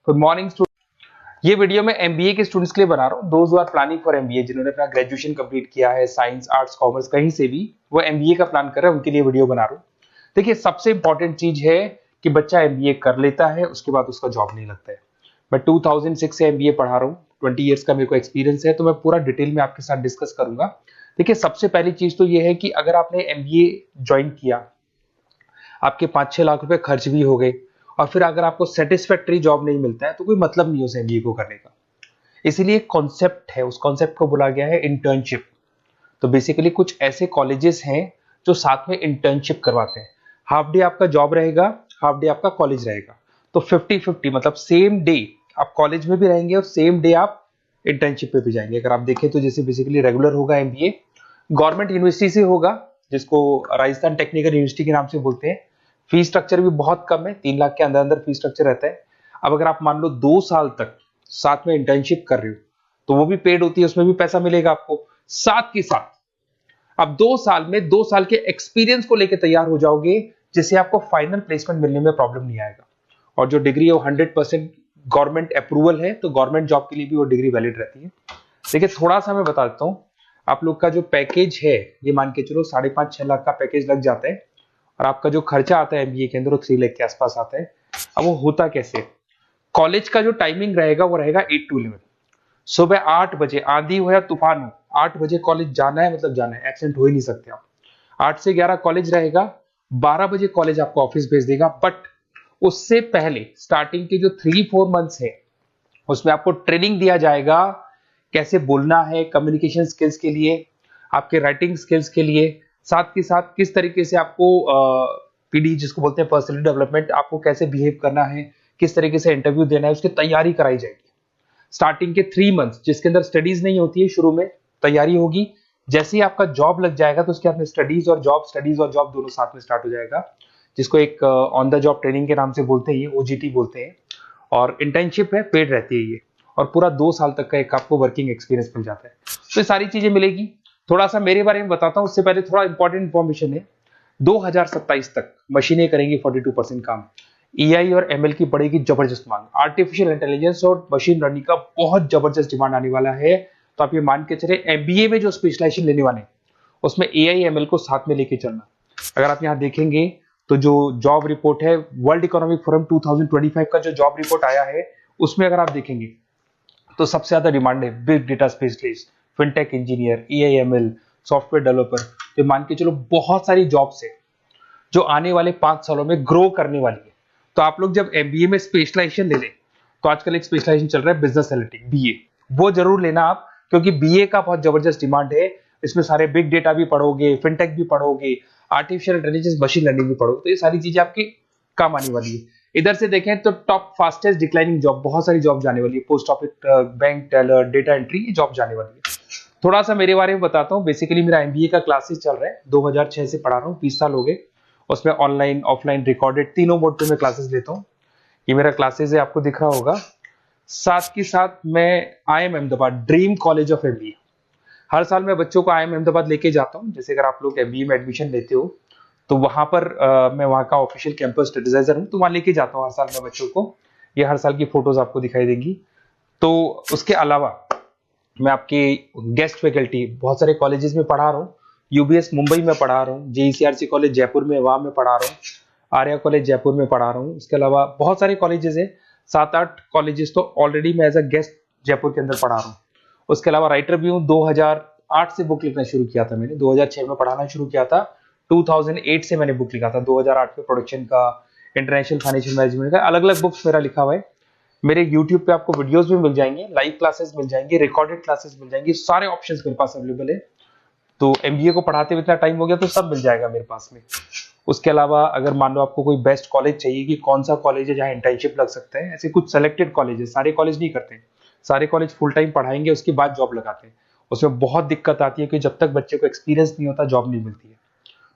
Good morning student. ये video मैं MBA के स्टूडेंट्स के लिए बना रहा हूँ। Those who are planning for MBA, जिन्होंने अपना ग्रेजुएशन कंप्लीट किया है, साइंस आर्ट्स कॉमर्स कहीं से भी वो एमबीए का प्लान कर रहे हैं, उनके लिए वीडियो बना रहा हूँ। देखिए, सबसे इंपॉर्टेंट चीज है कि बच्चा एमबीए कर लेता है, उसके बाद उसका जॉब नहीं लगता है। मैं 2006 से एमबीए पढ़ा रहा हूँ, 20 ईयर्स का मेरे को एक्सपीरियंस है, तो मैं पूरा डिटेल में आपके साथ डिस्कस करूंगा। देखिए, सबसे पहली चीज तो ये है कि अगर आपने एमबीए ज्वाइन किया, आपके 5-6 लाख रुपए खर्च भी हो गए, और फिर अगर आपको सेटिस्फैक्टरी जॉब नहीं मिलता है तो कोई मतलब नहीं उस एमबीए को करने का। इसीलिए एक कॉन्सेप्ट है, उस कॉन्सेप्ट को बोला गया है इंटर्नशिप। तो बेसिकली कुछ ऐसे कॉलेजेस हैं जो साथ में इंटर्नशिप करवाते हैं। हाफ डे आपका जॉब रहेगा, हाफ डे आपका कॉलेज रहेगा। तो 50-50 मतलब सेम डे आप कॉलेज में भी रहेंगे और सेम डे आप इंटर्नशिप पे भी जाएंगे। अगर आप देखें तो जैसे बेसिकली रेगुलर होगा एमबीए, गवर्नमेंट यूनिवर्सिटी से होगा, जिसको राजस्थान टेक्निकल यूनिवर्सिटी के नाम से बोलते हैं। फीस स्ट्रक्चर भी बहुत कम है, 3 लाख के अंदर अंदर फीस स्ट्रक्चर रहता है। अब अगर आप मान लो 2 साल तक साथ में इंटर्नशिप कर रहे हो तो वो भी पेड होती है, उसमें भी पैसा मिलेगा आपको। साथ के साथ अब 2 साल में 2 साल के एक्सपीरियंस को लेकर तैयार हो जाओगे, जिससे आपको फाइनल प्लेसमेंट मिलने में प्रॉब्लम नहीं आएगा। और जो डिग्री है वो 100% गवर्नमेंट अप्रूवल है, तो गवर्नमेंट जॉब के लिए भी वो डिग्री वैलिड रहती है। देखिए, थोड़ा सा मैं बता देता हूँ। आप लोग का जो पैकेज है, ये मान के चलो 5.5-6 लाख का पैकेज लग जाता है, और आपका जो खर्चा आता है एमबीए के अंदर वो 3 लाख के आसपास आता है। अब वो होता कैसे? कॉलेज का जो टाइमिंग रहेगा वो रहेगा 8 to 11। सुबह 8 बजे, आंधी हो या तूफान हो, 8 बजे कॉलेज जाना है, मतलब जाना है, एब्सेंट हो ही नहीं सकते आप। 8 से 11 कॉलेज रहेगा, 12 बजे कॉलेज आपको ऑफिस भेज देगा। बट उससे पहले स्टार्टिंग के जो 3-4 मंथ्स है, उसमें आपको ट्रेनिंग दिया जाएगा कैसे बोलना है, कम्युनिकेशन स्किल्स के लिए, आपके राइटिंग स्किल्स के लिए, साथ के साथ किस तरीके से आपको पीडी जिसको बोलते हैं पर्सनल डेवलपमेंट, आपको कैसे बिहेव करना है, किस तरीके से इंटरव्यू देना है, उसकी तैयारी कराई जाएगी। स्टार्टिंग के 3 मंथ्स जिसके अंदर स्टडीज नहीं होती है, शुरू में तैयारी होगी। जैसे ही आपका जॉब लग जाएगा तो उसके बाद में स्टडीज और जॉब दोनों साथ में स्टार्ट हो जाएगा, जिसको एक ऑन द जॉब ट्रेनिंग के नाम से बोलते हैं, ये ओजीटी बोलते हैं। और इंटर्नशिप है, पेड रहती है ये, और पूरा 2 साल तक का एक आपको वर्किंग एक्सपीरियंस मिल जाता है। तो ये सारी चीजें मिलेगी। थोड़ा सा मेरे बारे में बताता हूँ, उससे पहले थोड़ा इंपॉर्टेंट इंफॉर्मेशन है। 2027 तक मशीनें करेंगी 42% काम। एआई और एमएल की बढ़ेगी जबरदस्त मांग। आर्टिफिशियल इंटेलिजेंस और मशीन लर्निंग का बहुत जबरदस्त डिमांड आने वाला है। तो आप ये मान के चले, एमबीए में जो स्पेशलाइजेशन लेने वाले हैं उसमें एआई एमएल को साथ में लेके चलना। अगर आप यहाँ देखेंगे तो जो जॉब रिपोर्ट है, वर्ल्ड इकोनॉमिक फोरम 2025 का जो जॉब रिपोर्ट आया है, उसमें अगर आप देखेंगे तो सबसे ज्यादा डिमांड है big data specialist, fintech engineer, AIML, software developer. तो मान के चलो बहुत सारी जॉब्स है जो आने वाले 5 सालों में ग्रो करने वाली है। तो आप लोग जब एमबीए में स्पेशलाइजेशन ले लें, तो आजकल एक स्पेशलाइजेशन चल रहा है बिजनेस एनालिटिक्स, बीए, वो जरूर लेना आप, क्योंकि बीए का बहुत जबरदस्त डिमांड है। इसमें सारे बिग डेटा भी पढ़ोगे, फिनटेक भी पढ़ोगे, आर्टिफिशियल इंटेलिजेंस, मशीन लर्निंग भी पढ़ोगे, तो ये सारी चीजें आपकी काम आने वाली है। इधर से देखें तो टॉप फास्टेस्ट डिक्लाइनिंग जॉब, बहुत सारी जॉब जाने वाली है, post office, bank teller, data entry, ये जॉब जाने वाली है। थोड़ा सा मेरे बारे में बताता हूँ। बेसिकली मेरा एमबीए का क्लासेस चल रहा है, 2006 से पढ़ा रहा हूँ, 20 साल हो गए। उसमें ऑनलाइन, ऑफलाइन, रिकॉर्डेड, तीनों मोड पे मैं क्लासेस लेता हूँ। ये मेरा क्लासेस है, आपको दिख रहा होगा। साथ के साथ मैं IIM Ahmedabad, dream college of MBA, हर साल मैं बच्चों को आईएम अहमदाबाद लेके जाता हूँ। जैसे अगर आप लोग एमबीए में एडमिशन लेते हो तो वहां पर मैं वहां का ऑफिशियल कैंपस एडवाइजर हूँ, तो वहां लेके जाता हूँ हर साल मैं बच्चों को। ये हर साल की फोटोज आपको दिखाई देंगी। तो उसके अलावा मैं आपके गेस्ट फैकल्टी बहुत सारे कॉलेजेस में पढ़ा रहा हूँ। यूबीएस मुंबई में पढ़ा रहा हूँ, जेईसीआरसी कॉलेज जयपुर में, वहां में पढ़ा रहा हूँ, आर्या कॉलेज जयपुर में पढ़ा रहा हूँ। इसके अलावा बहुत सारे कॉलेजेस है, 7-8 कॉलेजेस तो ऑलरेडी मैं एज अ गेस्ट जयपुर के अंदर पढ़ा रहा हूँ। उसके अलावा राइटर भी हूँ। 2008 से बुक लिखना शुरू किया था मैंने, 2006 में पढ़ाना शुरू किया था, 2008 से मैंने बुक लिखा था। 2008 में प्रोडक्शन का, इंटरनेशनल फाइनेंशियल मैनेजमेंट का, अलग अलग बुक्स मेरा लिखा हुआ है। मेरे यूट्यूब पे आपको वीडियोस भी मिल जाएंगे, लाइव क्लासेस मिल जाएंगे, रिकॉर्डेड क्लासेस मिल जाएंगे, सारे ऑप्शंस मेरे पास अवेलेबल है। तो एमबीए को पढ़ाते हुए इतना टाइम हो गया तो सब मिल जाएगा मेरे पास में। उसके अलावा अगर मान लो आपको कोई बेस्ट कॉलेज चाहिए कि कौन सा कॉलेज है जहाँ इंटर्नशिप लग सकता है, ऐसे कुछ सेलेक्टेड कॉलेज है, सारे कॉलेज नहीं करते, सारे कॉलेज फुल टाइम पढ़ाएंगे उसके बाद जॉब लगाते हैं। उसमें बहुत दिक्कत आती है कि जब तक बच्चे को एक्सपीरियंस नहीं होता जॉब नहीं मिलती है।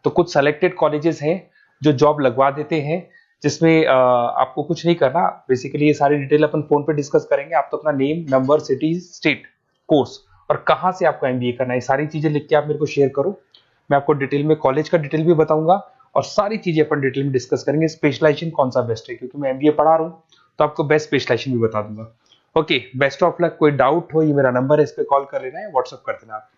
तो कुछ सेलेक्टेड कॉलेजेस हैं जो जॉब लगवा देते हैं, जिसमें आपको कुछ नहीं करना। बेसिकली ये सारी डिटेल अपन फोन पे डिस्कस करेंगे। आप तो अपना name, number, city, state, course और कहाँ से आपको एमबीए करना है, सारी चीजें लिख के आप मेरे को शेयर करो। मैं आपको डिटेल में कॉलेज का डिटेल भी बताऊंगा और सारी चीजें अपन डिटेल में डिस्कस करेंगे। स्पेशलाइजेशन कौन सा बेस्ट है, क्योंकि मैं एमबीए पढ़ा रहा हूँ तो आपको बेस्ट स्पेशलाइजेशन भी बता दूंगा। Okay, best of luck. कोई डाउट हो, ये मेरा नंबर है, इस पे कॉल कर लेना है, व्हाट्सअप कर देना आप।